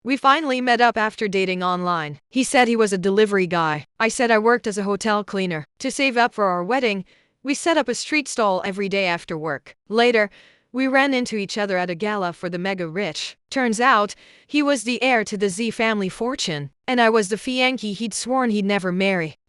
We finally met up after dating online. He said he was a delivery guy. I said I worked as a hotel cleaner. To save up for our wedding, we set up a street stall every day after work. Later, we ran into each other at a gala for the mega rich. Turns out, he was the heir to the Z family fortune, and I was the fiancée he'd sworn he'd never marry.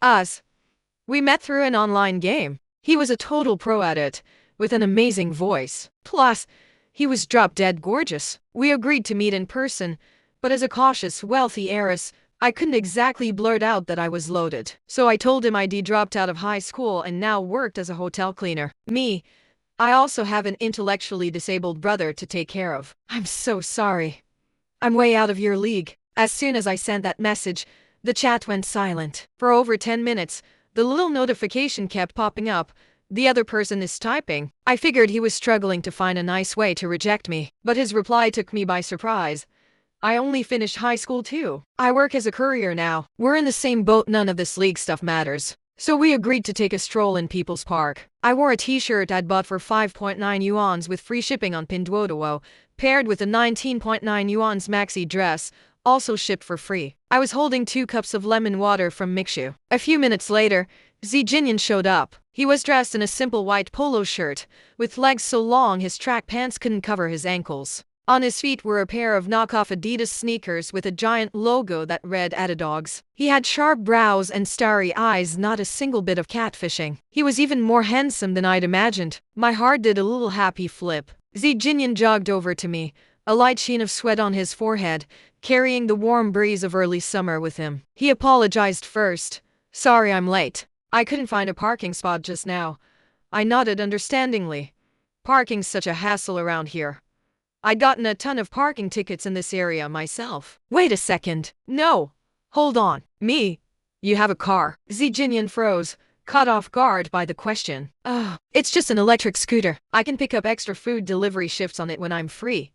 We met through an online game. He was a total pro at it, with an amazing voice. Plus, he was drop-dead gorgeous. We agreed to meet in person, but as a cautious, wealthy heiress, I couldn't exactly blurt out that I was loaded. So I told him I'd dropped out of high school and now worked as a hotel cleaner. I also have an intellectually disabled brother to take care of. I'm so sorry. I'm way out of your league. As soon as I sent that message, the chat went silent. For over 10 minutes, the little notification kept popping up. The other person is typing. I figured he was struggling to find a nice way to reject me, but his reply took me by surprise. I only finished high school too. I work as a courier now. We're in the same boat, none of this league stuff matters. So we agreed to take a stroll in People's Park. I wore a t-shirt I'd bought for 5.9 yuans with free shipping on Pinduoduo, paired with a 19.9 yuans maxi dress, also shipped for free. I was holding 2 cups of lemon water from Mixu. A few minutes later, Zi Jinyan showed up. He was dressed in a simple white polo shirt, with legs so long his track pants couldn't cover his ankles. On his feet were a pair of knockoff Adidas sneakers with a giant logo that read Adidogs. He had sharp brows and starry eyes, not a single bit of catfishing. He was even more handsome than I'd imagined. My heart did a little happy flip. Zi Jinyan jogged over to me, a light sheen of sweat on his forehead, carrying the warm breeze of early summer with him. He apologized first. Sorry I'm late. I couldn't find a parking spot just now. I nodded understandingly. Parking's such a hassle around here. I'd gotten a ton of parking tickets in this area myself. Wait a second. No. Hold on. You have a car. Zi Jinyan froze, caught off guard by the question. It's just an electric scooter. I can pick up extra food delivery shifts on it when I'm free.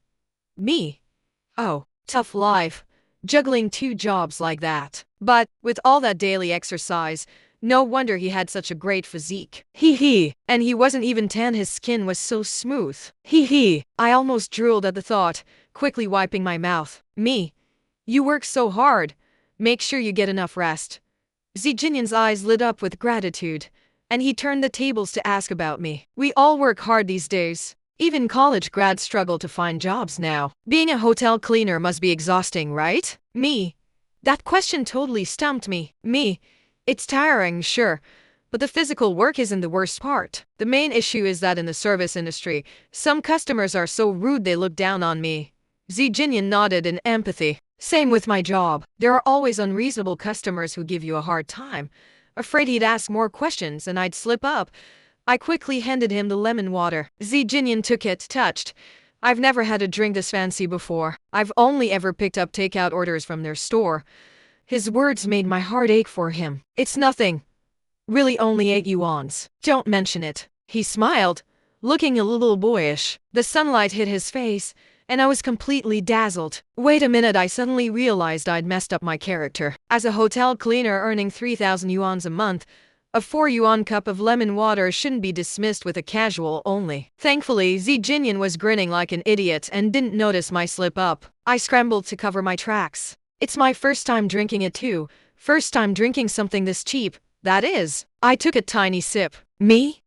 Oh, tough life. Juggling 2 jobs like that. But, with all that daily exercise, no wonder he had such a great physique. And he wasn't even tan, his skin was so smooth. I almost drooled at the thought, quickly wiping my mouth. You work so hard. Make sure you get enough rest. Zi Jinyan's eyes lit up with gratitude, and he turned the tables to ask about me. We all work hard these days. Even college grads struggle to find jobs now. Being a hotel cleaner must be exhausting, right? That question totally stumped me. It's tiring, sure, but the physical work isn't the worst part. The main issue is that in the service industry, some customers are so rude they look down on me. Zi Jinyan nodded in empathy. Same with my job. There are always unreasonable customers who give you a hard time. Afraid he'd ask more questions and I'd slip up. I quickly handed him the lemon water. Zi Jinyan took it, touched. I've never had a drink this fancy before. I've only ever picked up takeout orders from their store. His words made my heart ache for him. It's nothing. Really only 8 yuans. Don't mention it. He smiled, looking a little boyish. The sunlight hit his face, and I was completely dazzled. Wait a minute, I suddenly realized I'd messed up my character. As a hotel cleaner earning 3,000 yuans a month, a 4 yuan cup of lemon water shouldn't be dismissed with a casual only. Thankfully, Zi Jinyan was grinning like an idiot and didn't notice my slip up. I scrambled to cover my tracks. It's my first time drinking it too. First time drinking something this cheap, that is. I took a tiny sip.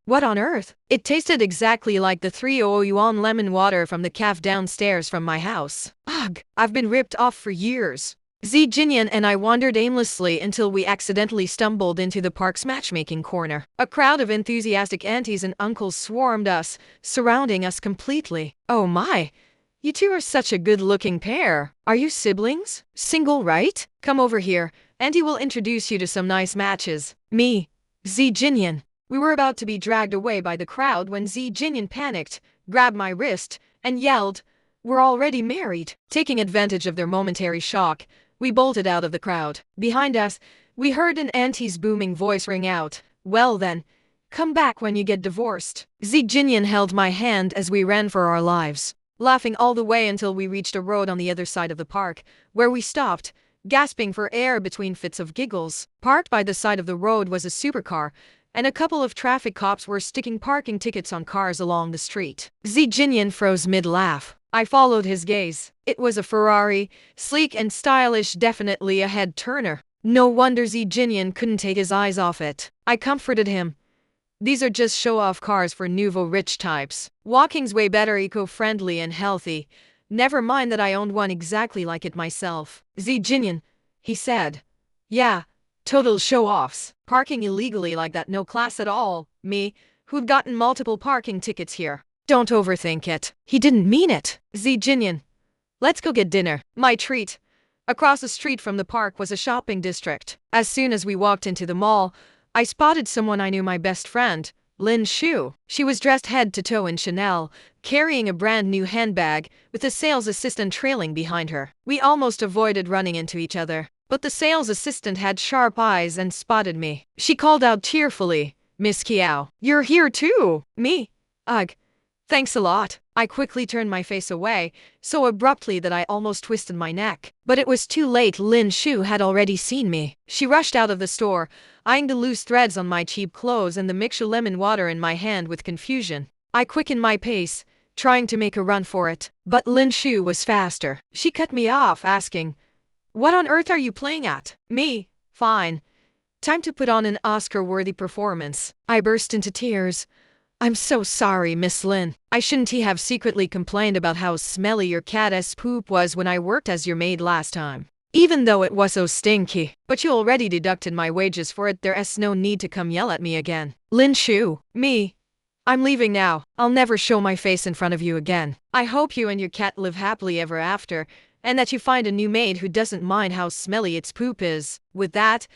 What on earth? It tasted exactly like the 300 yuan lemon water from the cafe downstairs from my house. Ugh, I've been ripped off for years. Zi Jinyan and I wandered aimlessly until we accidentally stumbled into the park's matchmaking corner. A crowd of enthusiastic aunties and uncles swarmed us, surrounding us completely. Oh my! You two are such a good-looking pair. Are you siblings? Single, right? Come over here. Auntie will introduce you to some nice matches. Zi Jinyan. We were about to be dragged away by the crowd when Zi Jinyan panicked, grabbed my wrist, and yelled, "We're already married." Taking advantage of their momentary shock, we bolted out of the crowd. Behind us, we heard an auntie's booming voice ring out, "Well then, come back when you get divorced." Zi Jinyan held my hand as we ran for our lives, laughing all the way until we reached a road on the other side of the park, where we stopped, gasping for air between fits of giggles. Parked by the side of the road was a supercar, and a couple of traffic cops were sticking parking tickets on cars along the street. Zi Jinyan froze mid-laugh. I followed his gaze. It was a Ferrari, sleek and stylish, definitely a head-turner. No wonder Zi Jinyan couldn't take his eyes off it. I comforted him. These are just show-off cars for nouveau rich types. Walking's way better, eco-friendly and healthy. Never mind that I owned one exactly like it myself. Zi Jinyan, he said. Yeah, total show-offs. Parking illegally like that, no class at all. Me, who'd gotten multiple parking tickets here. Don't overthink it. He didn't mean it. Zi Jinyan, let's go get dinner. My treat. Across the street from the park was a shopping district. As soon as we walked into the mall, I spotted someone I knew, my best friend, Lin Shu. She was dressed head to toe in Chanel, carrying a brand new handbag, with a sales assistant trailing behind her. We almost avoided running into each other, but the sales assistant had sharp eyes and spotted me. She called out tearfully, "Miss Kiao, you're here too?" Me? Ugh. Thanks a lot. I quickly turned my face away, so abruptly that I almost twisted my neck. But it was too late. Lin Shu had already seen me. She rushed out of the store, eyeing the loose threads on my cheap clothes and the mixture lemon water in my hand with confusion. I quickened my pace, trying to make a run for it. But Lin Shu was faster. She cut me off, asking, "What on earth are you playing at?" Me? Fine. Time to put on an Oscar-worthy performance. I burst into tears. "I'm so sorry, Miss Lin. I shouldn't have secretly complained about how smelly your cat's poop was when I worked as your maid last time. Even though it was so stinky. But you already deducted my wages for it. There's no need to come yell at me again." Lin Shu. Me. I'm leaving now. I'll never show my face in front of you again. I hope you and your cat live happily ever after, and that you find a new maid who doesn't mind how smelly its poop is. With that,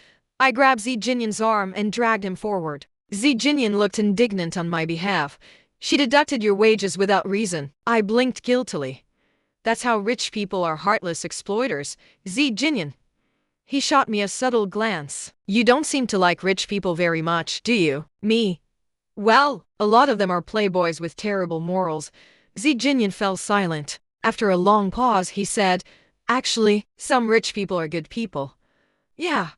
I grabbed Zi Jinyan's arm and dragged him forward. Zi Jinyan looked indignant on my behalf. She deducted your wages without reason. I blinked guiltily. That's how rich people are, heartless exploiters. Zi Jinyan. He shot me a subtle glance. You don't seem to like rich people very much, do you? Me. Well, a lot of them are playboys with terrible morals. Zi Jinyan fell silent. After a long pause, he said, "Actually, some rich people are good people." Yeah,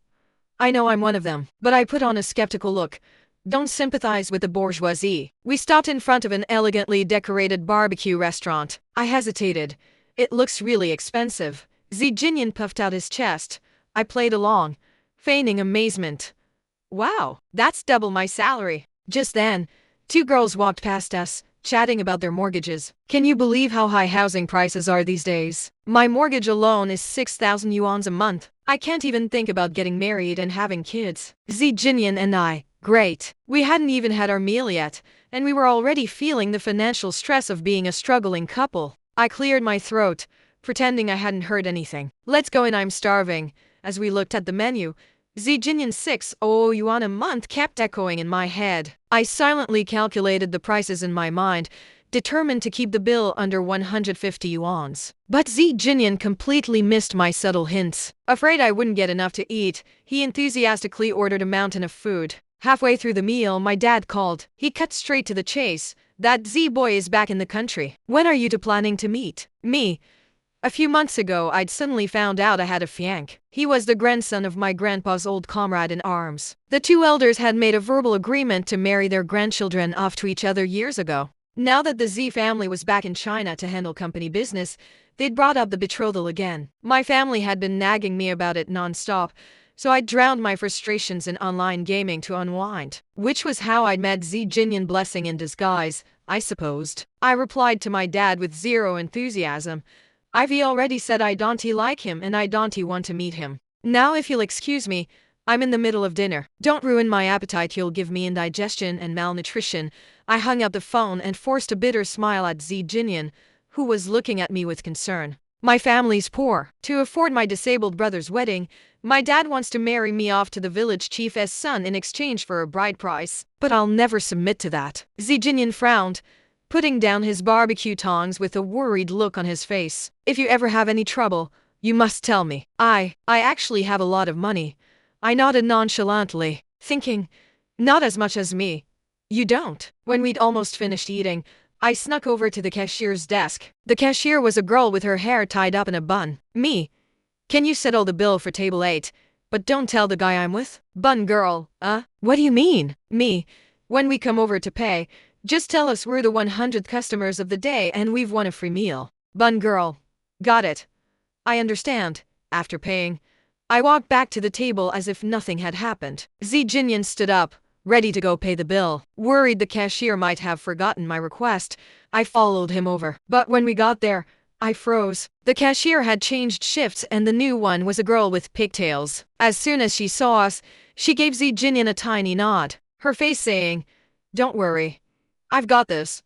I know I'm one of them, but I put on a skeptical look. Don't sympathize with the bourgeoisie. We stopped in front of an elegantly decorated barbecue restaurant. I hesitated. It looks really expensive. Zi Jinyan puffed out his chest. I played along, feigning amazement. Wow, that's double my salary. Just then, two girls walked past us, chatting about their mortgages. Can you believe how high housing prices are these days? My mortgage alone is 6,000 yuan a month. I can't even think about getting married and having kids. Zi Jinyan and I. Great. We hadn't even had our meal yet, and we were already feeling the financial stress of being a struggling couple. I cleared my throat, pretending I hadn't heard anything. Let's go and I'm starving. As we looked at the menu, Zi Jinyan's 6,000 yuan a month kept echoing in my head. I silently calculated the prices in my mind, determined to keep the bill under 150 yuans. But Zi Jinyan completely missed my subtle hints. Afraid I wouldn't get enough to eat, he enthusiastically ordered a mountain of food. Halfway through the meal, my dad called. He cut straight to the chase. That Z-boy is back in the country. When are you two planning to meet? Me. A few months ago, I'd suddenly found out I had a fiancé. He was the grandson of my grandpa's old comrade in arms. The two elders had made a verbal agreement to marry their grandchildren off to each other years ago. Now that the Z family was back in China to handle company business, they'd brought up the betrothal again. My family had been nagging me about it non-stop, so I drowned my frustrations in online gaming to unwind. Which was how I'd met Zi Jinyan, blessing in disguise, I supposed. I replied to my dad with zero enthusiasm. I've already said I don't like him and I don't want to meet him. Now if you'll excuse me, I'm in the middle of dinner. Don't ruin my appetite, you'll give me indigestion and malnutrition. I hung up the phone and forced a bitter smile at Zi Jinyan, who was looking at me with concern. My family's poor. To afford my disabled brother's wedding, my dad wants to marry me off to the village chief's son in exchange for a bride price. But I'll never submit to that. Zi Jinyan frowned, putting down his barbecue tongs with a worried look on his face. If you ever have any trouble, you must tell me. I actually have a lot of money. I nodded nonchalantly, thinking, not as much as me. You don't. When we'd almost finished eating, I snuck over to the cashier's desk. The cashier was a girl with her hair tied up in a bun. Me. Can you settle the bill for table 8? But don't tell the guy I'm with. Bun girl. What do you mean? Me. When we come over to pay, just tell us we're the 100th customers of the day and we've won a free meal. Bun girl. Got it. I understand. After paying, I walked back to the table as if nothing had happened. Zi Jinyan stood up, ready to go pay the bill. Worried the cashier might have forgotten my request, I followed him over. But when we got there, I froze. The cashier had changed shifts and the new one was a girl with pigtails. As soon as she saw us, she gave Zi Jinyan a tiny nod, her face saying, "Don't worry. I've got this."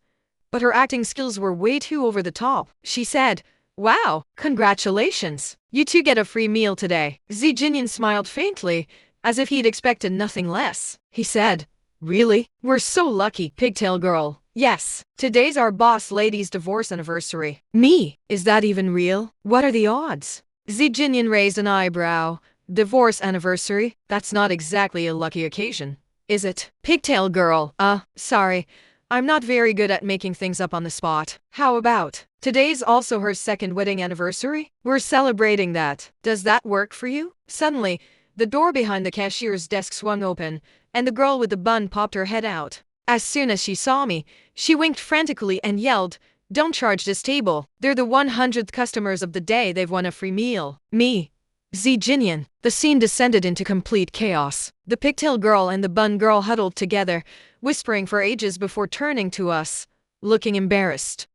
But her acting skills were way too over the top. She said, "Wow, congratulations. You two get a free meal today." Zi Jinyan smiled faintly, as if he'd expected nothing less. He said, "Really? We're so lucky, pigtail girl." "Yes, today's our boss lady's divorce anniversary." "Me? Is that even real? What are the odds?" Zi Jinyan raised an eyebrow. "Divorce anniversary? That's not exactly a lucky occasion, is it?" "Pigtail girl, sorry. I'm not very good at making things up on the spot. How about, today's also her second wedding anniversary? We're celebrating that. Does that work for you?" Suddenly, the door behind the cashier's desk swung open, and the girl with the bun popped her head out. As soon as she saw me, she winked frantically and yelled, "Don't charge this table. They're the 100th customers of the day. They've won a free meal." Me. Zi Jinyan. The scene descended into complete chaos. The pigtail girl and the bun girl huddled together, whispering for ages before turning to us, looking embarrassed.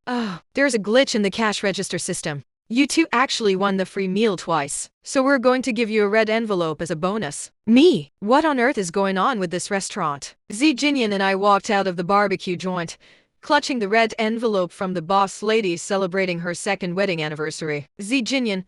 There's a glitch in the cash register system. You two actually won the free meal twice, so we're going to give you a red envelope as a bonus." Me. What on earth is going on with this restaurant? Zi Jinyan and I walked out of the barbecue joint, clutching the red envelope from the boss lady celebrating her second wedding anniversary. "Zi Jinyan,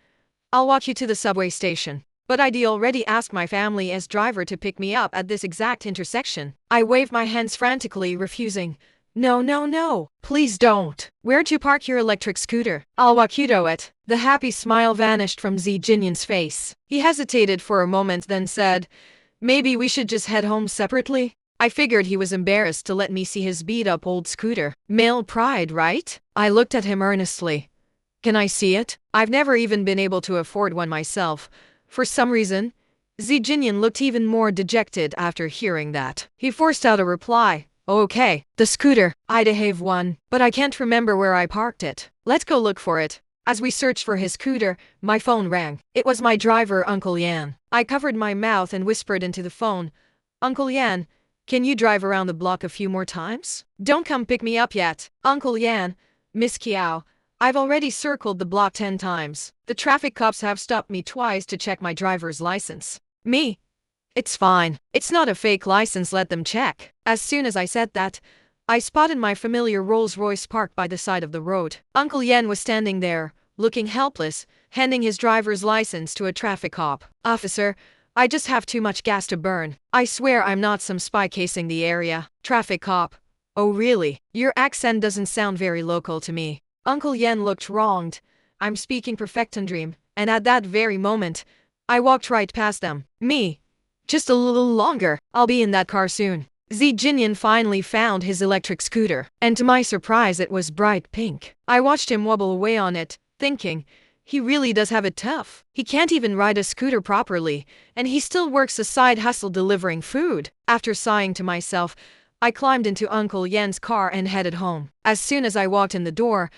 I'll walk you to the subway station. But I'd already asked my family as driver to pick me up at this exact intersection." I waved my hands frantically, refusing. "No, no, no. Please don't. Where'd you park your electric scooter? I'll walk you to it." The happy smile vanished from Zi Jinyan's face. He hesitated for a moment, then said, "Maybe we should just head home separately." I figured he was embarrassed to let me see his beat-up old scooter. Male pride, right? I looked at him earnestly. "Can I see it? I've never even been able to afford one myself." For some reason, Zi Jinyan looked even more dejected after hearing that. He forced out a reply. "Okay, the scooter. I'd have one, but I can't remember where I parked it. Let's go look for it." As we searched for his scooter, my phone rang. It was my driver, Uncle Yan. I covered my mouth and whispered into the phone, "Uncle Yan, can you drive around the block a few more times? Don't come pick me up yet." "Uncle Yan, Miss Kiao, I've already circled the block 10 times. The traffic cops have stopped me twice to check my driver's license." Me. "It's fine. It's not a fake license, let them check." As soon as I said that, I spotted my familiar Rolls-Royce parked by the side of the road. Uncle Yen was standing there, looking helpless, handing his driver's license to a traffic cop. "Officer, I just have too much gas to burn. I swear I'm not some spy casing the area." Traffic cop. "Oh really? Your accent doesn't sound very local to me." Uncle Yen looked wronged. "I'm speaking Perfectendream," and at that very moment, I walked right past them. Me. "Just a little longer. I'll be in that car soon." Zi Jinyan finally found his electric scooter, and to my surprise it was bright pink. I watched him wobble away on it, thinking, he really does have it tough. He can't even ride a scooter properly, and he still works a side hustle delivering food. After sighing to myself, I climbed into Uncle Yen's car and headed home. As soon as I walked in the door,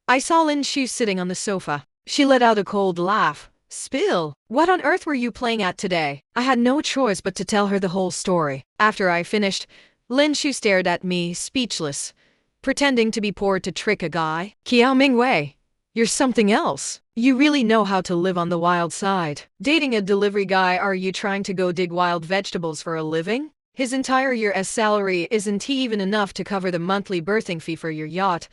I saw Lin Shu sitting on the sofa. She let out a cold laugh. "Spill, what on earth were you playing at today?" I had no choice but to tell her the whole story. After I finished, Lin Shu stared at me, speechless, pretending to be bored to trick a guy. "Kiao Mingwei, you're something else. You really know how to live on the wild side. Dating a delivery guy, are you trying to go dig wild vegetables for a living? His entire year's salary isn't even enough to cover the monthly berthing fee for your yacht."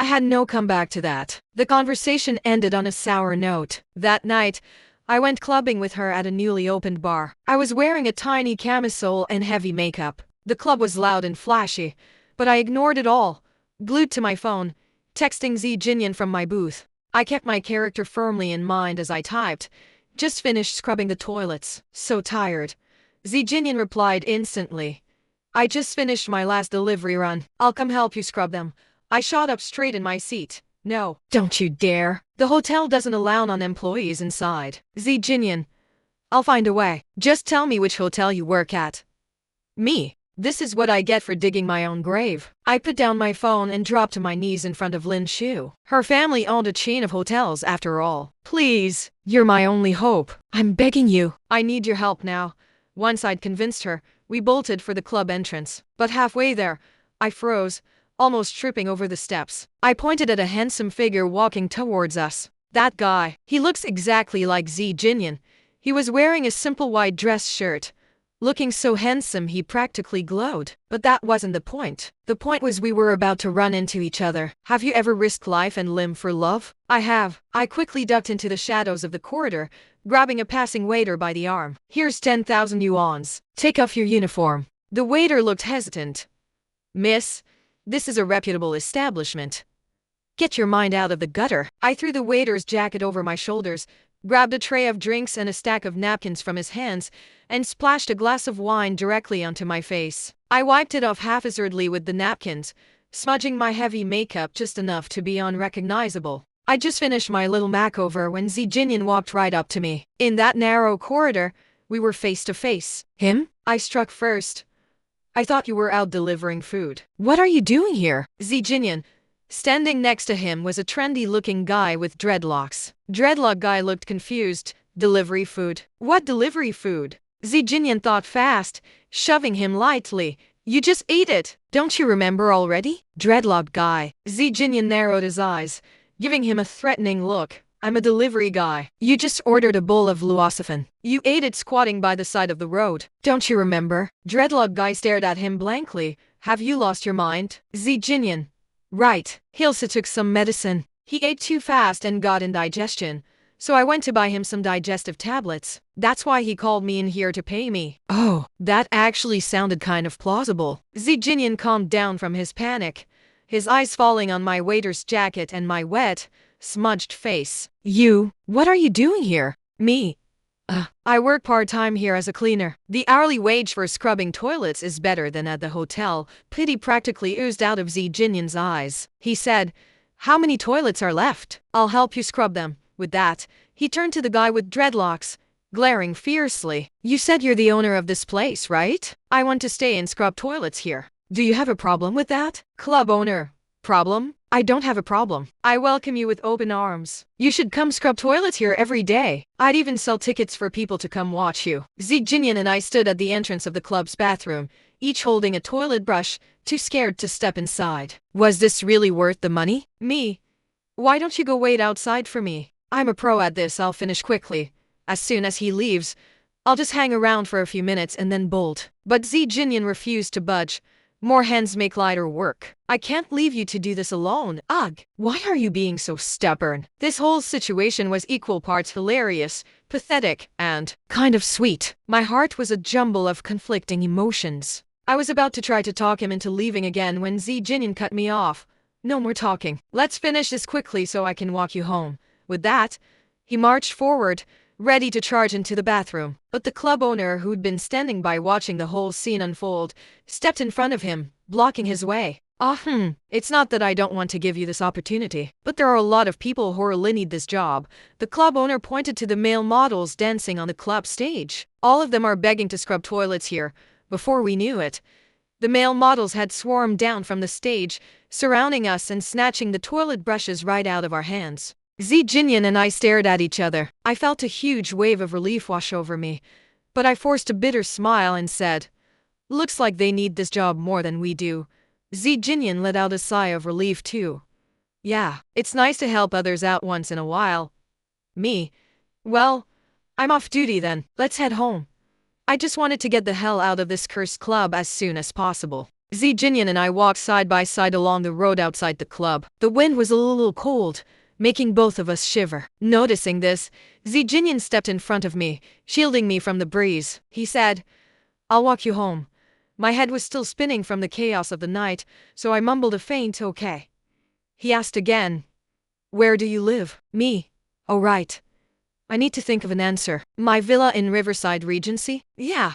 I had no comeback to that. The conversation ended on a sour note. That night, I went clubbing with her at a newly opened bar. I was wearing a tiny camisole and heavy makeup. The club was loud and flashy, but I ignored it all, glued to my phone, texting Zi Jinyan from my booth. I kept my character firmly in mind as I typed. "Just finished scrubbing the toilets. So tired." Zi Jinyan replied instantly. "I just finished my last delivery run. I'll come help you scrub them." I shot up straight in my seat. "No, don't you dare. The hotel doesn't allow non-employees inside." Zi Jinyan. "I'll find a way. Just tell me which hotel you work at." Me. This is what I get for digging my own grave. I put down my phone and dropped to my knees in front of Lin Shu. Her family owned a chain of hotels after all. Please, you're my only hope. I'm begging you. I need your help now. Once I'd convinced her, we bolted for the club entrance. But halfway there, I froze, almost tripping over the steps. I pointed at a handsome figure walking towards us. That guy. He looks exactly like Zi Jinyan. He was wearing a simple white dress shirt. Looking so handsome he practically glowed. But that wasn't the point. The point was we were about to run into each other. Have you ever risked life and limb for love? I have. I quickly ducked into the shadows of the corridor, grabbing a passing waiter by the arm. Here's 10,000 yuans. Take off your uniform. The waiter looked hesitant. Miss, this is a reputable establishment. Get your mind out of the gutter. I threw the waiter's jacket over my shoulders, grabbed a tray of drinks and a stack of napkins from his hands, and splashed a glass of wine directly onto my face. I wiped it off haphazardly with the napkins, smudging my heavy makeup just enough to be unrecognizable. I just finished my little makeover when Zi Jinyan walked right up to me. In that narrow corridor, we were face to face. Him? I struck first. I thought you were out delivering food. What are you doing here? Zi Jinyan. Standing next to him was a trendy-looking guy with dreadlocks. Dreadlock guy looked confused. Delivery food? What delivery food? Zi Jinyan thought fast, shoving him lightly. You just ate it. Don't you remember already? Dreadlock guy. Zi Jinyan narrowed his eyes, giving him a threatening look. I'm a delivery guy. You just ordered a bowl of luocefen. You ate it squatting by the side of the road. Don't you remember? Dreadlock guy stared at him blankly. Have you lost your mind? Zi Jinyan. Right. Hilsa took some medicine. He ate too fast and got indigestion, so I went to buy him some digestive tablets. That's why he called me in here to pay me. Oh, that actually sounded kind of plausible. Zi Jinyan calmed down from his panic, his eyes falling on my waiter's jacket and my wet, smudged face. You, what are you doing here? Me. I work part-time here as a cleaner. The hourly wage for scrubbing toilets is better than at the hotel. Pity practically oozed out of Zi Jinyan's eyes. He said, how many toilets are left? I'll help you scrub them. With that, he turned to the guy with dreadlocks, glaring fiercely. You said you're the owner of this place, right? I want to stay and scrub toilets here. Do you have a problem with that? Club owner. Problem? I don't have a problem. I welcome you with open arms. You should come scrub toilets here every day. I'd even sell tickets for people to come watch you. Zi Jinyan and I stood at the entrance of the club's bathroom, each holding a toilet brush, too scared to step inside. Was this really worth the money? Me? Why don't you go wait outside for me? I'm a pro at this. I'll finish quickly. As soon as he leaves, I'll just hang around for a few minutes and then bolt. But Zi Jinyan refused to budge. More hands make lighter work. I can't leave you to do this alone. Ugh, why are you being so stubborn? This whole situation was equal parts hilarious, pathetic, and kind of sweet. My heart was a jumble of conflicting emotions. I was about to try to talk him into leaving again when Zi Jinyan cut me off. No more talking. Let's finish this quickly so I can walk you home. With that, he marched forward, ready to charge into the bathroom. But the club owner, who'd been standing by watching the whole scene unfold, stepped in front of him, blocking his way. It's not that I don't want to give you this opportunity, but there are a lot of people who really need this job. The club owner pointed to the male models dancing on the club stage. All of them are begging to scrub toilets here. Before we knew it, the male models had swarmed down from the stage, surrounding us and snatching the toilet brushes right out of our hands. Zi Jinyan and I stared at each other. I felt a huge wave of relief wash over me, but I forced a bitter smile and said, looks like they need this job more than we do. Zi Jinyan let out a sigh of relief too. Yeah, it's nice to help others out once in a while. Me? Well, I'm off duty then. Let's head home. I just wanted to get the hell out of this cursed club as soon as possible. Zi Jinyan and I walked side by side along the road outside the club. The wind was a little cold, making both of us shiver. Noticing this, Zi Jinyan stepped in front of me, shielding me from the breeze. He said, I'll walk you home. My head was still spinning from the chaos of the night, so I mumbled a faint okay. He asked again, where do you live? Me. Oh right. I need to think of an answer. My villa in Riverside Regency? Yeah,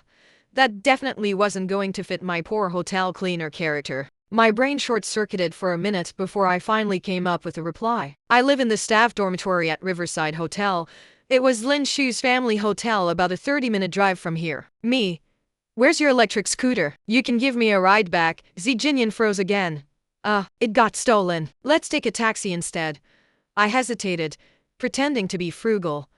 that definitely wasn't going to fit my poor hotel cleaner character. My brain short-circuited for a minute before I finally came up with a reply. I live in the staff dormitory at Riverside Hotel. It was Lin Shu's family hotel about a 30-minute drive from here. Me. Where's your electric scooter? You can give me a ride back. Zi Jinyan froze again. It got stolen. Let's take a taxi instead. I hesitated, pretending to be frugal.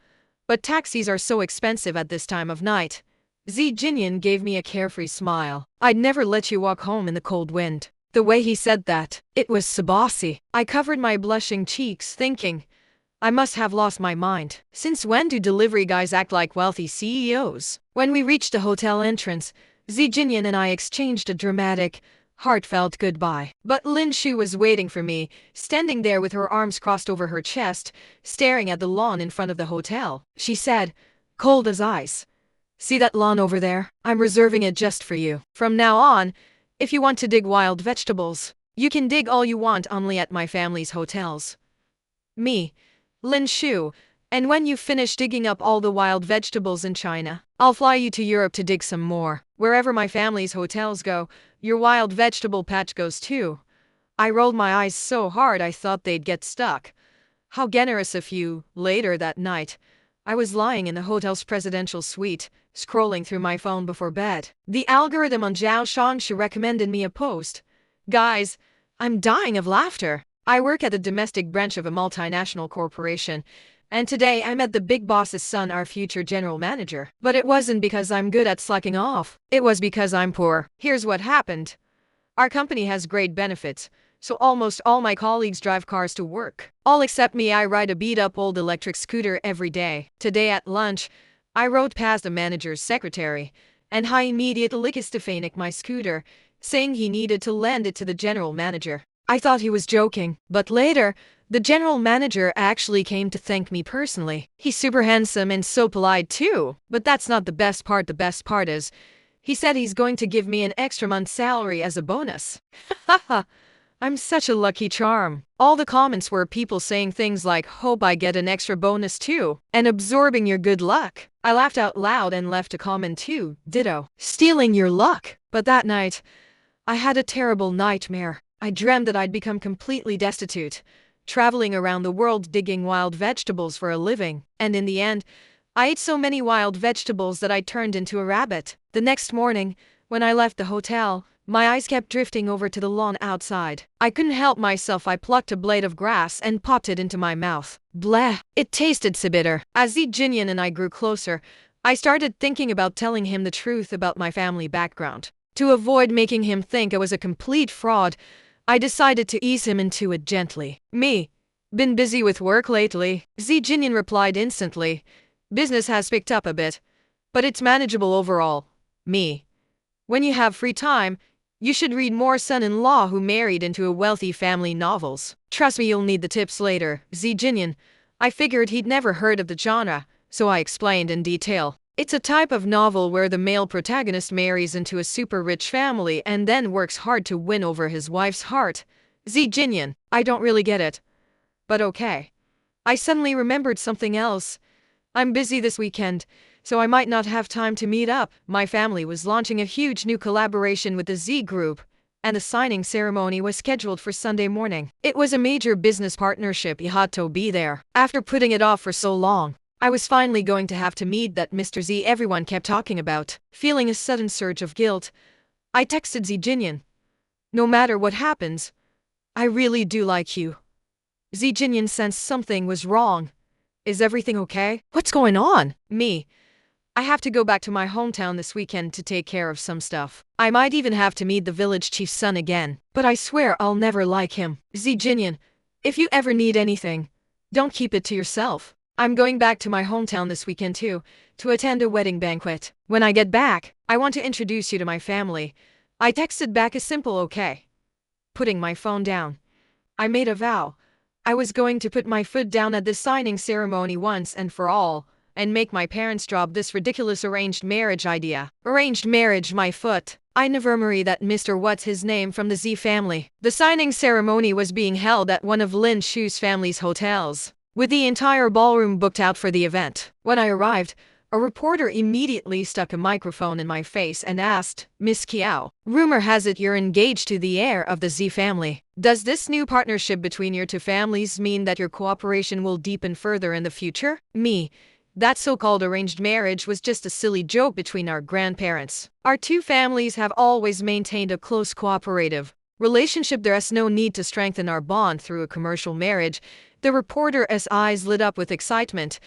But taxis are so expensive at this time of night. Zi Jinyan gave me a carefree smile. I'd never let you walk home in the cold wind. The way he said that, it was so bossy. I covered my blushing cheeks, thinking, I must have lost my mind. Since when do delivery guys act like wealthy CEOs? When we reached the hotel entrance, Zi Jinyan and I exchanged a dramatic, heartfelt goodbye. But Lin Shu was waiting for me, standing there with her arms crossed over her chest, staring at the lawn in front of the hotel. She said, cold as ice, see that lawn over there? I'm reserving it just for you. From now on, if you want to dig wild vegetables, you can dig all you want only at my family's hotels. Me, Lin Shu, and when you finish digging up all the wild vegetables in China, I'll fly you to Europe to dig some more. Wherever my family's hotels go, your wild vegetable patch goes too. I rolled my eyes so hard I thought they'd get stuck. How generous of you. Later that night, I was lying in the hotel's presidential suite, scrolling through my phone before bed. The algorithm on Zhao Shongshu recommended me a post. Guys, I'm dying of laughter. I work at the domestic branch of a multinational corporation, and today I met the big boss's son, our future general manager. But it wasn't because I'm good at slacking off. It was because I'm poor. Here's what happened. Our company has great benefits, so almost all my colleagues drive cars to work. All except me. I ride a beat-up old electric scooter every day. Today at lunch, I rode past the manager's secretary, and he immediately kissed my scooter, saying he needed to lend it to the general manager. I thought he was joking, but later, the general manager actually came to thank me personally. He's super handsome and so polite too. But that's not the best part. The best part is, he said he's going to give me an extra month's salary as a bonus. Haha, I'm such a lucky charm. All the comments were people saying things like, hope I get an extra bonus too, and absorbing your good luck. I laughed out loud and left a comment too, ditto, stealing your luck. But that night, I had a terrible nightmare. I dreamed that I'd become completely destitute, traveling around the world digging wild vegetables for a living, and in the end, I ate so many wild vegetables that I turned into a rabbit. The next morning, when I left the hotel, my eyes kept drifting over to the lawn outside. I couldn't help myself. I plucked a blade of grass and popped it into my mouth. Bleh! It tasted so bitter. As Zi Jinyan and I grew closer, I started thinking about telling him the truth about my family background. To avoid making him think I was a complete fraud, I decided to ease him into it gently. Me, been busy with work lately. Zi Jinyan replied instantly. Business has picked up a bit, but it's manageable overall. Me, when you have free time, you should read more son-in-law who married into a wealthy family novels. Trust me, you'll need the tips later. Zi Jinyan, I figured he'd never heard of the genre, so I explained in detail. It's a type of novel where the male protagonist marries into a super rich family and then works hard to win over his wife's heart. Zi Jinyan, I don't really get it. But okay. I suddenly remembered something else. I'm busy this weekend, so I might not have time to meet up. My family was launching a huge new collaboration with the Z Group, and the signing ceremony was scheduled for Sunday morning. It was a major business partnership. You had to be there. After putting it off for so long, I was finally going to have to meet that Mr. Z everyone kept talking about. Feeling a sudden surge of guilt, I texted Zi Jinyan. No matter what happens, I really do like you. Zi Jinyan sensed something was wrong. Is everything okay? What's going on? Me, I have to go back to my hometown this weekend to take care of some stuff. I might even have to meet the village chief's son again, but I swear I'll never like him. Zi Jinyan, if you ever need anything, don't keep it to yourself. I'm going back to my hometown this weekend too, to attend a wedding banquet. When I get back, I want to introduce you to my family. I texted back a simple okay. Putting my phone down, I made a vow. I was going to put my foot down at this signing ceremony once and for all, and make my parents drop this ridiculous arranged marriage idea. Arranged marriage, my foot. I never marry that Mr. What's his name from the Z family. The signing ceremony was being held at one of Lin Shu's family's hotels, with the entire ballroom booked out for the event. When I arrived, a reporter immediately stuck a microphone in my face and asked, Miss Kiao, rumor has it you're engaged to the heir of the Z family. Does this new partnership between your two families mean that your cooperation will deepen further in the future? Me, That so-called arranged marriage was just a silly joke between our grandparents. Our two families have always maintained a close cooperative relationship. There is no need to strengthen our bond through a commercial marriage. The reporter's eyes lit up with excitement.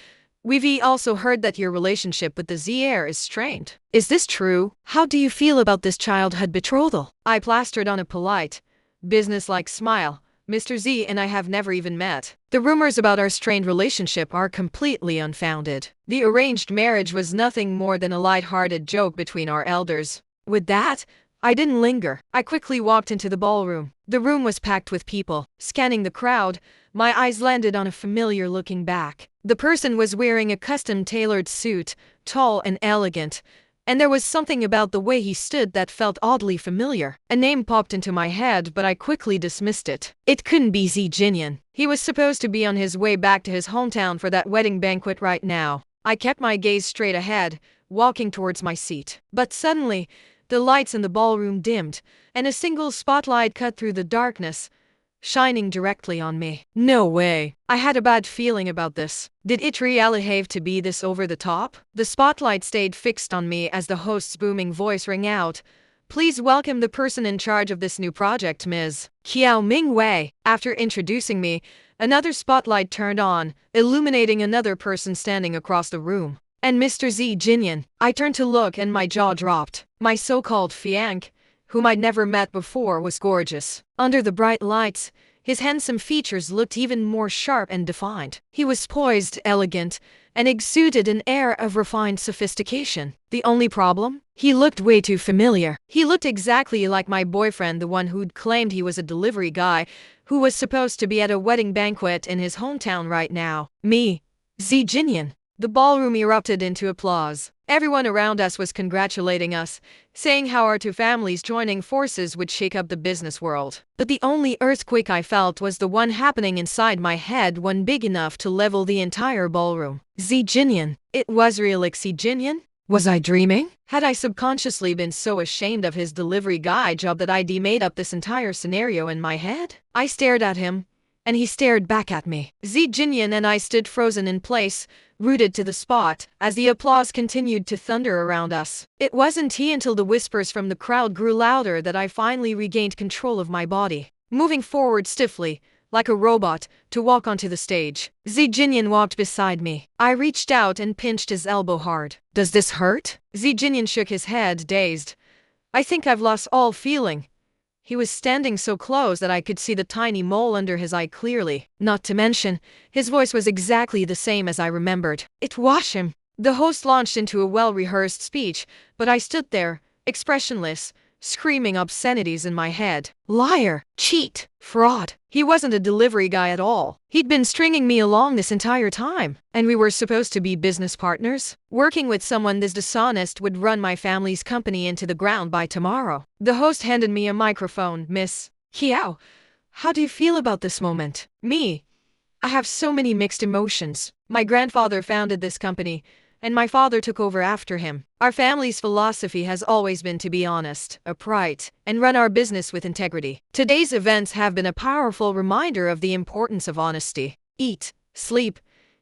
We've also heard that your relationship with the heir is strained. Is this true? How do you feel about this childhood betrothal? I plastered on a polite, businesslike smile. Mr. Z and I have never even met. The rumors about our strained relationship are completely unfounded. The arranged marriage was nothing more than a light-hearted joke between our elders. With that, I didn't linger. I quickly walked into the ballroom. The room was packed with people. Scanning the crowd, my eyes landed on a familiar-looking back. The person was wearing a custom-tailored suit, tall and elegant, and there was something about the way he stood that felt oddly familiar. A name popped into my head, but I quickly dismissed it. It couldn't be Zi Jinyan. He was supposed to be on his way back to his hometown for that wedding banquet right now. I kept my gaze straight ahead, walking towards my seat. But suddenly, the lights in the ballroom dimmed, and a single spotlight cut through the darkness, shining directly on me. No way. I had a bad feeling about this. Did it really have to be this over the top? The spotlight stayed fixed on me as the host's booming voice rang out. Please welcome the person in charge of this new project, Ms. Qiao Ming Wei. After introducing me, another spotlight turned on, illuminating another person standing across the room. And Mr. Zi Jinyan. I turned to look and my jaw dropped. My so-called fiancé, whom I'd never met before, was gorgeous. Under the bright lights, his handsome features looked even more sharp and defined. He was poised, elegant, and exuded an air of refined sophistication. The only problem? He looked way too familiar. He looked exactly like my boyfriend, the one who'd claimed he was a delivery guy, who was supposed to be at a wedding banquet in his hometown right now. Me, Zi Jinyan. The ballroom erupted into applause. Everyone around us was congratulating us, saying how our two families joining forces would shake up the business world. But the only earthquake I felt was the one happening inside my head, one big enough to level the entire ballroom. Zi Jinyan. It was real. Zi Jinyan? Was I dreaming? Had I subconsciously been so ashamed of his delivery guy job that I'd made up this entire scenario in my head? I stared at him, and he stared back at me. Zi Jinyan and I stood frozen in place, rooted to the spot, as the applause continued to thunder around us. It wasn't until the whispers from the crowd grew louder that I finally regained control of my body, moving forward stiffly, like a robot, to walk onto the stage. Zi Jinyan walked beside me. I reached out and pinched his elbow hard. Does this hurt? Zi Jinyan shook his head, dazed. I think I've lost all feeling. He was standing so close that I could see the tiny mole under his eye clearly. Not to mention, his voice was exactly the same as I remembered. It was him. The host launched into a well-rehearsed speech, but I stood there, expressionless, screaming obscenities in my head. Liar, cheat, fraud. He wasn't a delivery guy at all. He'd been stringing me along this entire time. And we were supposed to be business partners? Working with someone this dishonest would run my family's company into the ground by tomorrow. The host handed me a microphone. Miss Qiao, how do you feel about this moment? Me? I have so many mixed emotions. My grandfather founded this company, and my father took over after him. Our family's philosophy has always been to be honest, upright, and run our business with integrity. Today's events have been a powerful reminder of the importance of honesty. Eat, sleep,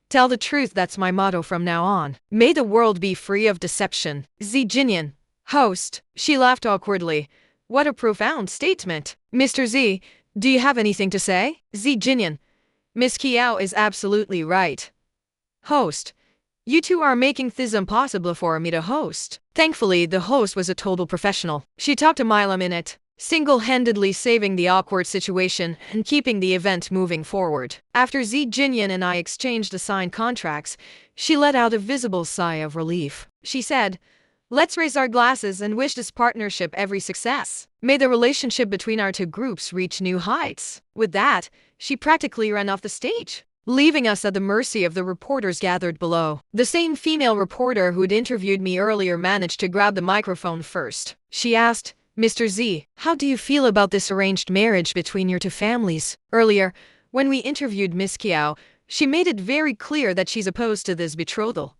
tell the truth. That's my motto from now on. May the world be free of deception. Zi Jinyan. Host. She laughed awkwardly. What a profound statement. Mr. Z, do you have anything to say? Zi Jinyan. Miss Qiao is absolutely right. Host. You two are making this impossible for me to host. Thankfully, the host was a total professional. She talked a mile a minute, single-handedly saving the awkward situation and keeping the event moving forward. After Zi Jinyan and I exchanged the signed contracts, she let out a visible sigh of relief. She said, "Let's raise our glasses and wish this partnership every success. May the relationship between our two groups reach new heights." With that, she practically ran off the stage, leaving us at the mercy of the reporters gathered below. The same female reporter who'd interviewed me earlier managed to grab the microphone first. She asked, Mr. Z, how do you feel about this arranged marriage between your two families? Earlier, when we interviewed Miss Qiao, she made it very clear that she's opposed to this betrothal.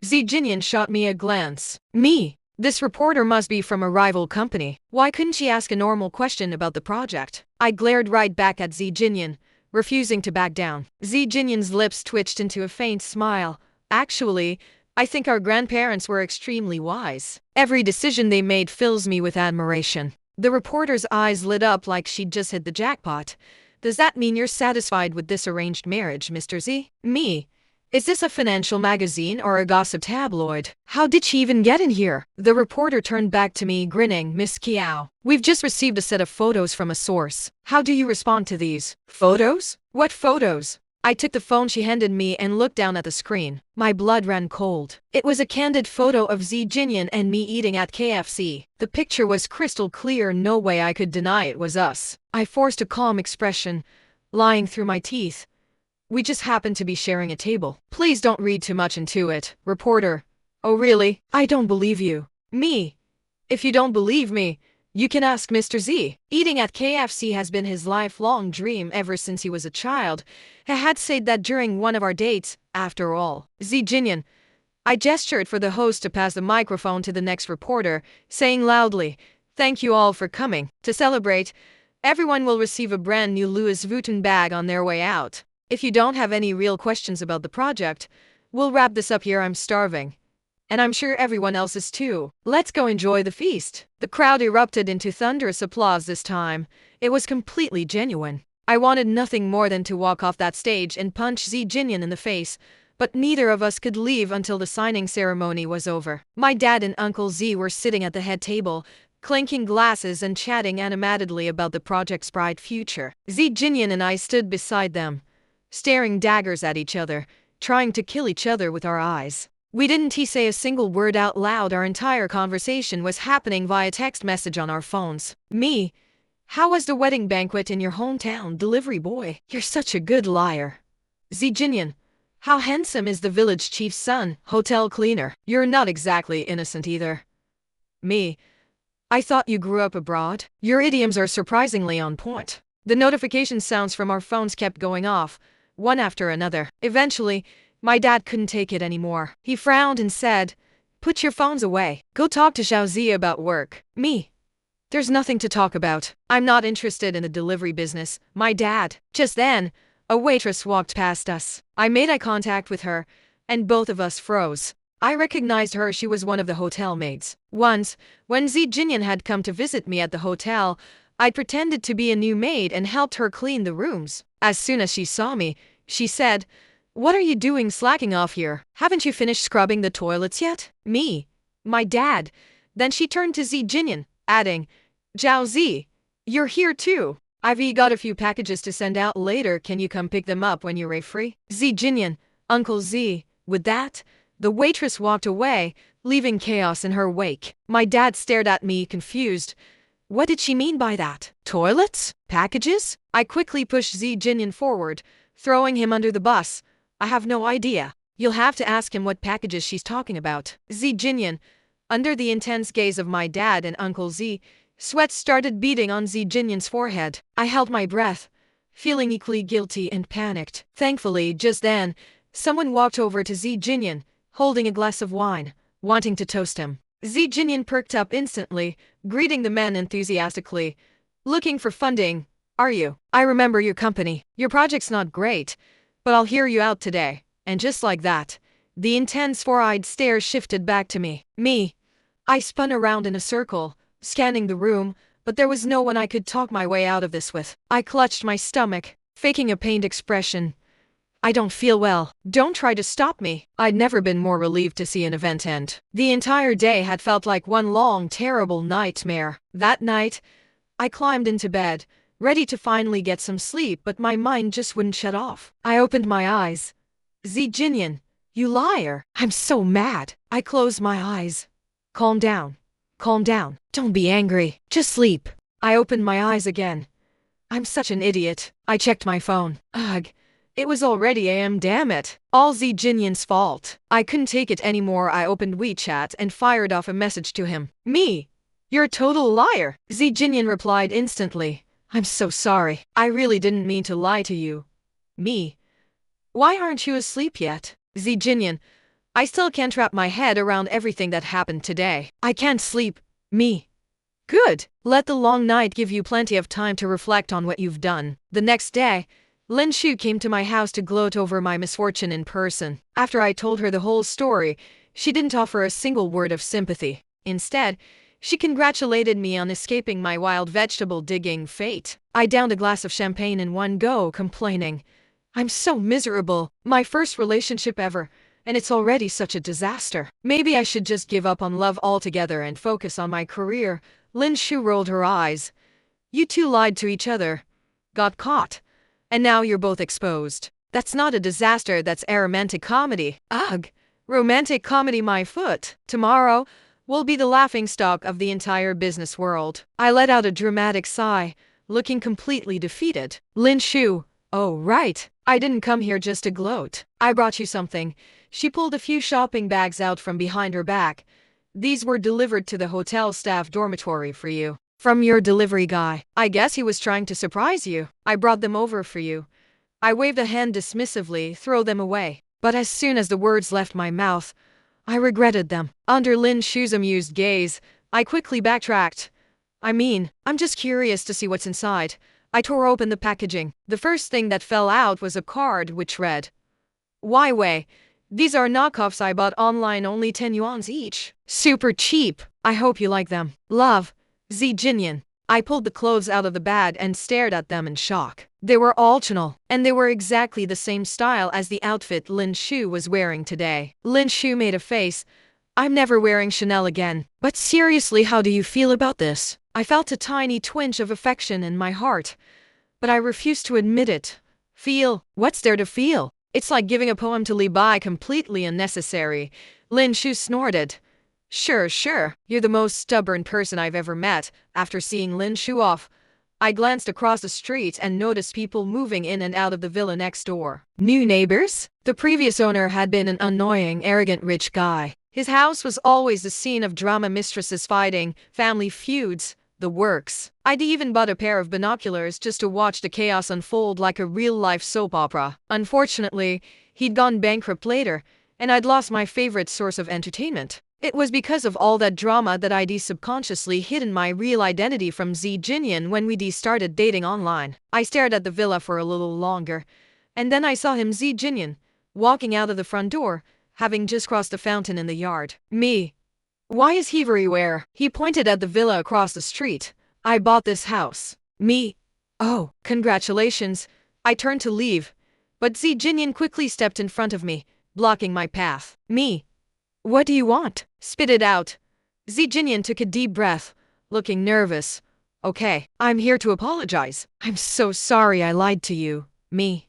Zi Jinyan shot me a glance. Me? This reporter must be from a rival company. Why couldn't she ask a normal question about the project? I glared right back at Zi Jinyan, refusing to back down. Zi Jinyan's lips twitched into a faint smile. Actually, I think our grandparents were extremely wise. Every decision they made fills me with admiration. The reporter's eyes lit up like she'd just hit the jackpot. Does that mean you're satisfied with this arranged marriage, Mr. Z? Me? Is this a financial magazine or a gossip tabloid? How did she even get in here? The reporter turned back to me, grinning. Miss Kiao, we've just received a set of photos from a source. How do you respond to these? Photos? What photos? I took the phone she handed me and looked down at the screen. My blood ran cold. It was a candid photo of Xi Jinyan and me eating at KFC. The picture was crystal clear, no way I could deny it was us. I forced a calm expression, lying through my teeth. We just happened to be sharing a table. Please don't read too much into it. Reporter. Oh really? I don't believe you. Me. If you don't believe me, you can ask Mr. Z. Eating at KFC has been his lifelong dream ever since he was a child. He had said that during one of our dates. After all, Xi Jinyan. I gestured for the host to pass the microphone to the next reporter, saying loudly, "Thank you all for coming. To celebrate, everyone will receive a brand new Louis Vuitton bag on their way out. If you don't have any real questions about the project, we'll wrap this up here. I'm starving. And I'm sure everyone else is too. Let's go enjoy the feast." The crowd erupted into thunderous applause this time. It was completely genuine. I wanted nothing more than to walk off that stage and punch Xi Jinyan in the face, but neither of us could leave until the signing ceremony was over. My dad and Uncle Z were sitting at the head table, clinking glasses and chatting animatedly about the project's bright future. Xi Jinyan and I stood beside them, staring daggers at each other, trying to kill each other with our eyes. We didn't say a single word out loud. Our entire conversation was happening via text message on our phones. Me. How was the wedding banquet in your hometown, delivery boy? You're such a good liar. Xi Jinyan. How handsome is the village chief's son, hotel cleaner? You're not exactly innocent either. Me. I thought you grew up abroad. Your idioms are surprisingly on point. The notification sounds from our phones kept going off, one after another. Eventually, my dad couldn't take it anymore. He frowned and said, "Put your phones away. Go talk to Xiaozi about work." Me. There's nothing to talk about. I'm not interested in the delivery business. My dad. Just then, a waitress walked past us. I made eye contact with her, and both of us froze. I recognized her. She was one of the hotel maids. Once, when Xi Jinyan had come to visit me at the hotel, I pretended to be a new maid and helped her clean the rooms. As soon as she saw me, she said, "What are you doing slacking off here? Haven't you finished scrubbing the toilets yet?" Me. My dad. Then she turned to Xi Jinyan, adding, "Zhao Zi, you're here too. I've got a few packages to send out later. Can you come pick them up when you're free?" Xi Jinyan. Uncle Z. With that, the waitress walked away, leaving chaos in her wake. My dad stared at me, confused. What did she mean by that? Toilets? Packages? I quickly pushed Xi Jinyan forward, throwing him under the bus. I have no idea. You'll have to ask him what packages she's talking about. Xi Jinyan. Under the intense gaze of my dad and Uncle Z, sweat started beading on Xi Jinyan's forehead. I held my breath, feeling equally guilty and panicked. Thankfully, just then, someone walked over to Xi Jinyan, holding a glass of wine, wanting to toast him. Xi Jinyan perked up instantly, greeting the men enthusiastically. "Looking for funding, are you? I remember your company. Your project's not great, but I'll hear you out today." And just like that, the intense four-eyed stare shifted back to me. Me. I spun around in a circle, scanning the room, but there was no one I could talk my way out of this with. I clutched my stomach, faking a pained expression. "I don't feel well. Don't try to stop me." I'd never been more relieved to see an event end. The entire day had felt like one long, terrible nightmare. That night, I climbed into bed, ready to finally get some sleep, but my mind just wouldn't shut off. I opened my eyes. Xi Jinyan, you liar. I'm so mad. I closed my eyes. Calm down. Calm down. Don't be angry. Just sleep. I opened my eyes again. I'm such an idiot. I checked my phone. Ugh. It was already AM, damn it. All Xi Jinyan's fault. I couldn't take it anymore. I opened WeChat and fired off a message to him. Me. You're a total liar. Xi Jinyan replied instantly. I'm so sorry. I really didn't mean to lie to you. Me. Why aren't you asleep yet? Xi Jinyan. I still can't wrap my head around everything that happened today. I can't sleep. Me. Good. Let the long night give you plenty of time to reflect on what you've done. The next day, Lin Shu came to my house to gloat over my misfortune in person. After I told her the whole story, she didn't offer a single word of sympathy. Instead, she congratulated me on escaping my wild vegetable digging fate. I downed a glass of champagne in one go, complaining, "I'm so miserable. My first relationship ever, and it's already such a disaster. Maybe I should just give up on love altogether and focus on my career." Lin Shu rolled her eyes. "You two lied to each other, got caught, and now you're both exposed. That's not a disaster, that's a romantic comedy." Ugh, romantic comedy my foot. Tomorrow will be the laughingstock of the entire business world. I let out a dramatic sigh, looking completely defeated. Lin Shu, "Oh right, I didn't come here just to gloat. I brought you something." She pulled a few shopping bags out from behind her back. "These were delivered to the hotel staff dormitory for you. From your delivery guy. I guess he was trying to surprise you. I brought them over for you." I waved a hand dismissively, throw them away. But as soon as the words left my mouth, I regretted them. Under Lin Shu's amused gaze, I quickly backtracked. I'm just curious to see what's inside." I tore open the packaging. The first thing that fell out was a card which read, "Why Wei, these are knockoffs I bought online, only 10 yuans each. Super cheap. I hope you like them. Love, Z Jinyan." I pulled the clothes out of the bag and stared at them in shock. They were all Chanel, and they were exactly the same style as the outfit Lin Shu was wearing today. Lin Shu made a face. "I'm never wearing Chanel again. But seriously, how do you feel about this?" I felt a tiny twinge of affection in my heart, but I refused to admit it. Feel? What's there to feel? It's like giving a poem to Li Bai, completely unnecessary. Lin Shu snorted. Sure, you're the most stubborn person I've ever met." After seeing Lin Shu off, I glanced across the street and noticed people moving in and out of the villa next door. New neighbors? The previous owner had been an annoying, arrogant rich guy. His house was always the scene of drama, mistresses fighting, family feuds, the works. I'd even bought a pair of binoculars just to watch the chaos unfold like a real-life soap opera. Unfortunately, he'd gone bankrupt later, and I'd lost my favorite source of entertainment. It was because of all that drama that I'd subconsciously hidden my real identity from Z Jinyan when we started dating online. I stared at the villa for a little longer, and then I saw him, Z Jinyan, walking out of the front door, having just crossed the fountain in the yard. Me. Why is he everywhere? He pointed at the villa across the street. "I bought this house." Me. "Oh, congratulations." I turned to leave, but Z Jinyan quickly stepped in front of me, blocking my path. Me. "What do you want?" "Spit it out." Z Jinyan took a deep breath, looking nervous. "Okay, I'm here to apologize. I'm so sorry I lied to you." Me.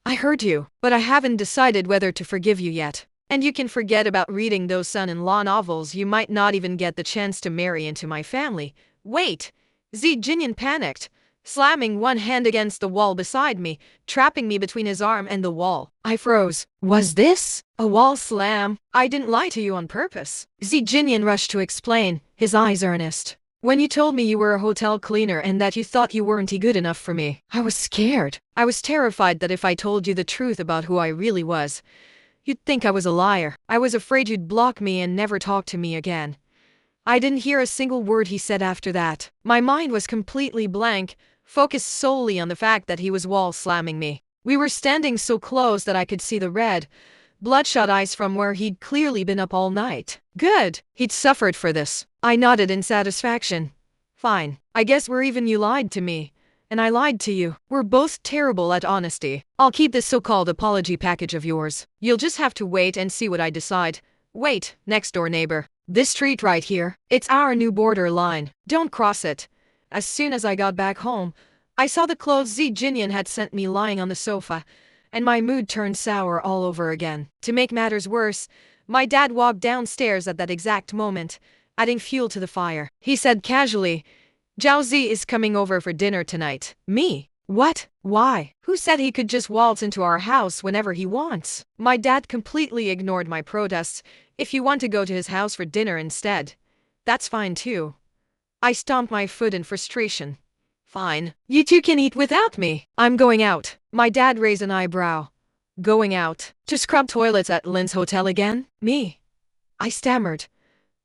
"I heard you, but I haven't decided whether to forgive you yet. And you can forget about reading those son-in-law novels. You might not even get the chance to marry into my family." "Wait!" Z Jinyan panicked, slamming one hand against the wall beside me, trapping me between his arm and the wall. I froze. Was this a wall slam? "I didn't lie to you on purpose." Z Jinyan rushed to explain, his eyes earnest. "When you told me you were a hotel cleaner and that you thought you weren't good enough for me, I was scared. I was terrified that if I told you the truth about who I really was, you'd think I was a liar. I was afraid you'd block me and never talk to me again." I didn't hear a single word he said after that. My mind was completely blank, focused solely on the fact that he was wall slamming me. We were standing so close that I could see the red, bloodshot eyes from where he'd clearly been up all night. Good. He'd suffered for this. I nodded in satisfaction. "Fine. I guess we're even. You lied to me, and I lied to you. We're both terrible at honesty. I'll keep this so-called apology package of yours. You'll just have to wait and see what I decide." "Wait, next door neighbor. This street right here, it's our new border line. Don't cross it." As soon as I got back home, I saw the clothes Z Jinyan had sent me lying on the sofa, and my mood turned sour all over again. To make matters worse, my dad walked downstairs at that exact moment, adding fuel to the fire. He said casually, "Zhao Zi is coming over for dinner tonight." Me. What? Why? Who said he could just waltz into our house whenever he wants? My dad completely ignored my protests. "If you want to go to his house for dinner instead, that's fine too." I stomped my foot in frustration. "Fine. You two can eat without me. I'm going out." My dad raised an eyebrow. "Going out? To scrub toilets at Lin's hotel again?" Me. I stammered.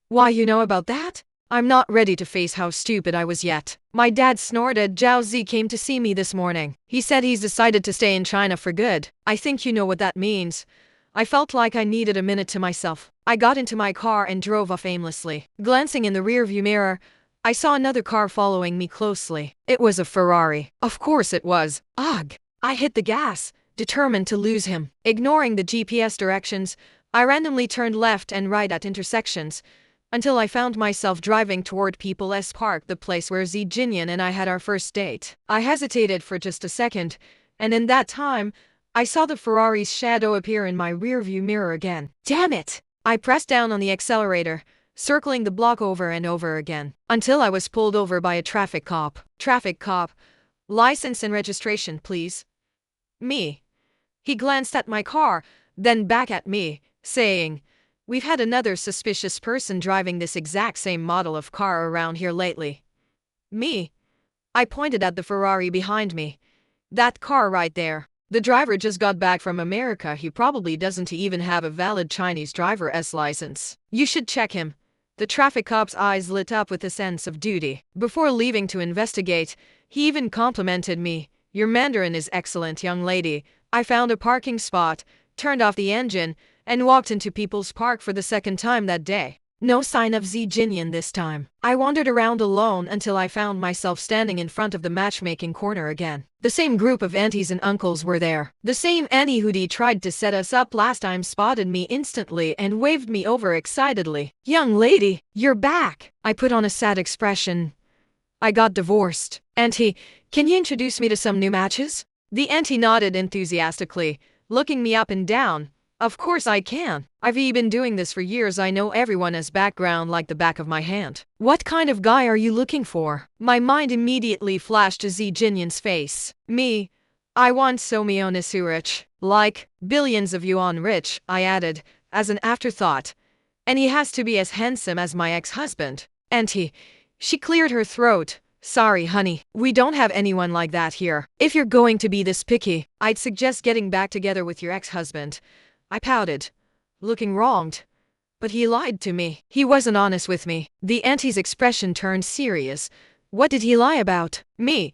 "Why, you know about that?" I'm not ready to face how stupid I was yet. My dad snorted. Zhao Zi came to see me this morning. He said he's decided to stay in China for good. I think you know what that means. I felt like I needed a minute to myself. I got into my car and drove off aimlessly. Glancing in the rearview mirror, I saw another car following me closely. It was a Ferrari. Of course it was. Ugh. I hit the gas, determined to lose him. Ignoring the GPS directions, I randomly turned left and right at intersections, until I found myself driving toward People's Park, the place where Zi Jinyan and I had our first date. I hesitated for just a second, and in that time, I saw the Ferrari's shadow appear in my rearview mirror again. Damn it! I pressed down on the accelerator, circling the block over and over again, until I was pulled over by a traffic cop. Traffic cop. License and registration, please. Me. He glanced at my car, then back at me, saying, "We've had another suspicious person driving this exact same model of car around here lately." Me. I pointed at the Ferrari behind me. That car right there. The driver just got back from America. He probably doesn't even have a valid Chinese driver's license. You should check him. The traffic cop's eyes lit up with a sense of duty. Before leaving to investigate, he even complimented me. "Your Mandarin is excellent, young lady." I found a parking spot, turned off the engine, and walked into People's Park for the second time that day. No sign of Zi Jinyan this time. I wandered around alone until I found myself standing in front of the matchmaking corner again. The same group of aunties and uncles were there. The same auntie who'd tried to set us up last time spotted me instantly and waved me over excitedly. "Young lady, you're back!" I put on a sad expression. "I got divorced. Auntie, can you introduce me to some new matches?" The auntie nodded enthusiastically, looking me up and down. "Of course I can. I've been doing this for years. I know everyone's background like the back of my hand." "What kind of guy are you looking for?" My mind immediately flashed to Zi Jinyan's face. "Me. I want so rich. Like, billions of yuan rich," I added, as an afterthought. "And he has to be as handsome as my ex-husband." "Auntie." She cleared her throat. "Sorry, honey. We don't have anyone like that here. If you're going to be this picky, I'd suggest getting back together with your ex-husband." I pouted, looking wronged. But he lied to me. He wasn't honest with me. The auntie's expression turned serious. "What did he lie about?" "Me.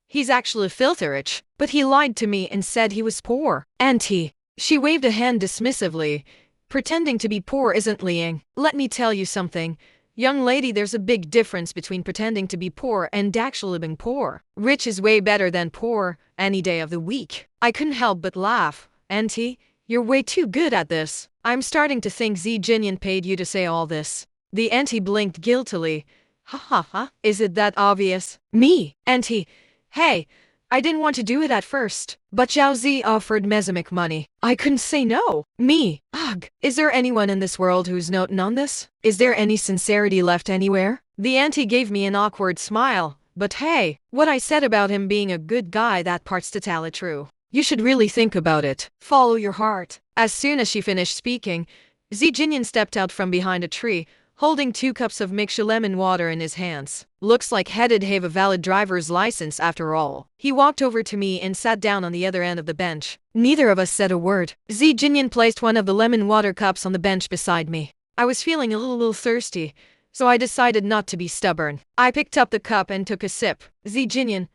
He's actually filthy rich, but he lied to me and said he was poor." "Auntie." She waved a hand dismissively. "Pretending to be poor isn't lying. Let me tell you something. Young lady, there's a big difference between pretending to be poor and actually being poor. Rich is way better than poor, any day of the week." I couldn't help but laugh. "Auntie, you're way too good at this. I'm starting to think Zi Jinyan paid you to say all this." The auntie blinked guiltily. "Ha ha ha, is it that obvious?" "Me." "Auntie, hey, I didn't want to do it at first, but Zhao Zi offered mesmic money. I couldn't say no." "Me. Ugh, is there anyone in this world who's noting on this? Is there any sincerity left anywhere?" The auntie gave me an awkward smile. "But hey, what I said about him being a good guy, that part's totally true. You should really think about it. Follow your heart." As soon as she finished speaking, Zi Jinyan stepped out from behind a tree, holding 2 cups of mixed lemon water in his hands. "Looks like he'd have a valid driver's license after all." He walked over to me and sat down on the other end of the bench. Neither of us said a word. Zi Jinyan placed one of the lemon water cups on the bench beside me. I was feeling a little thirsty, so I decided not to be stubborn. I picked up the cup and took a sip. "Zi Jinyan,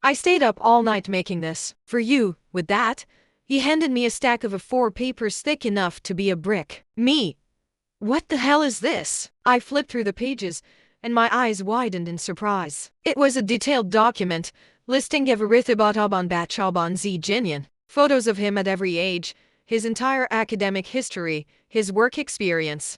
I stayed up all night making this. For you." With that, he handed me a stack of 4 papers thick enough to be a brick. "Me. What the hell is this?" I flipped through the pages, and my eyes widened in surprise. It was a detailed document, listing everything about Zi Jinyan. Photos of him at every age, his entire academic history, his work experience,